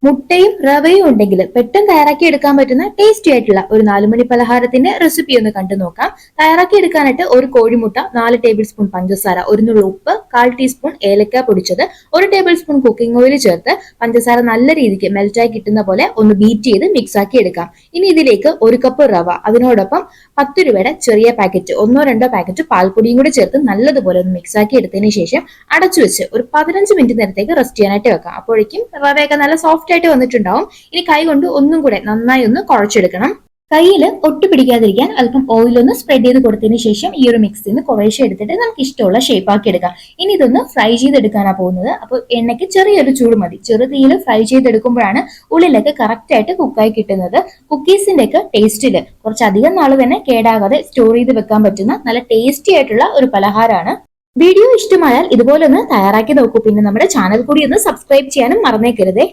മുട്ടയും റവയും ഉണ്ടെങ്കിൽ പെട്ടെന്ന് തയ്യാറാക്കി എടുക്കാൻ പറ്റുന്ന ടേസ്റ്റി ആയിട്ടുള്ള ഒരു 4 മണി പലഹാരത്തിന്റെ റെസിപ്പി ഒന്ന് കണ്ടു നോക്കാം. തയ്യാറാക്കി എടുക്കാനായിട്ട് ഒരു കോഴിമുട്ട, 4 ടേബിൾ സ്പൂൺ പഞ്ചസാര, ഒരു നുള്ളു ഉപ്പ്, 1/4 ടീസ്പൂൺ ഏലക്ക പൊടിച്ചത്, 1 ടേബിൾ സ്പൂൺ കുക്കിംഗ് ഓയിൽ ചേർത്ത് പഞ്ചസാര നല്ല രീതിക്ക് മെൽറ്റായി കിട്ടുന്ന പോലെ ഒന്ന് ബീറ്റ് ചെയ്ത് മിക്സ് ആക്കി എടുക്കാം. ഇനി ഇതിലേക്ക് 1 കപ്പ് റവ, അതിനോടൊപ്പം 10 രൂപയുടെ ചെറിയ പാക്കറ്റ്, ഒന്നോ രണ്ടോ പാക്കറ്റ് പാൽപ്പൊടിയും കൂടി ചേർത്ത് നല്ലതുപോലെ ഒന്ന് മിക്സ് ആക്കി എടുത്തതിന് ശേഷം അടച്ചു വെച്ച് ഒരു 15 മിനിറ്റ് നേരത്തേക്ക് റെസ്റ്റ് ചെയ്യാനായിട്ട് വെക്കാം. അപ്പോഴേക്കും റവയൊക്കെ നല്ല സോഫ്റ്റ് ആയിട്ട് വന്നിട്ടുണ്ടാവും. ഇനി കൈ കൊണ്ട് ഒന്നും കൂടെ നന്നായി ഒന്ന് കുഴച്ചെടുക്കണം. കയ്യിൽ ഒട്ടു പിടിക്കാതിരിക്കാൻ അല്പം ഓയിൽ ഒന്ന് സ്പ്രെഡ് ചെയ്ത് കൊടുത്തതിന് ശേഷം ഈ ഒരു മിക്സിൽ നിന്ന് കുറേശ്ശെ എടുത്തിട്ട് നമുക്ക് ഇഷ്ടമുള്ള ഷേപ്പ് ആക്കി എടുക്കാം. ഇനി ഇതൊന്ന് ഫ്രൈ ചെയ്തെടുക്കാനാണ് പോകുന്നത്. അപ്പോൾ എണ്ണയ്ക്ക് ചെറിയൊരു ചൂട് മതി. ചെറു തീയിൽ ഫ്രൈ ചെയ്തെടുക്കുമ്പോഴാണ് ഉള്ളിലൊക്കെ കറക്റ്റ് ആയിട്ട് കുക്കായി കിട്ടുന്നത്. കുക്കീസിന്റെ ഒക്കെ ടേസ്റ്റില് കുറച്ചധികം നാൾ തന്നെ കേടാകാതെ സ്റ്റോർ ചെയ്ത് വെക്കാൻ പറ്റുന്ന നല്ല ടേസ്റ്റി ആയിട്ടുള്ള ഒരു പലഹാരമാണ്. വീഡിയോ ഇഷ്ടമായാൽ ഇതുപോലെ ഒന്ന് തയ്യാറാക്കി നോക്കൂ. പിന്നെ നമ്മുടെ ചാനൽ കൂടി ഒന്ന് സബ്സ്ക്രൈബ് ചെയ്യാനും മറന്നേക്കരുതേ.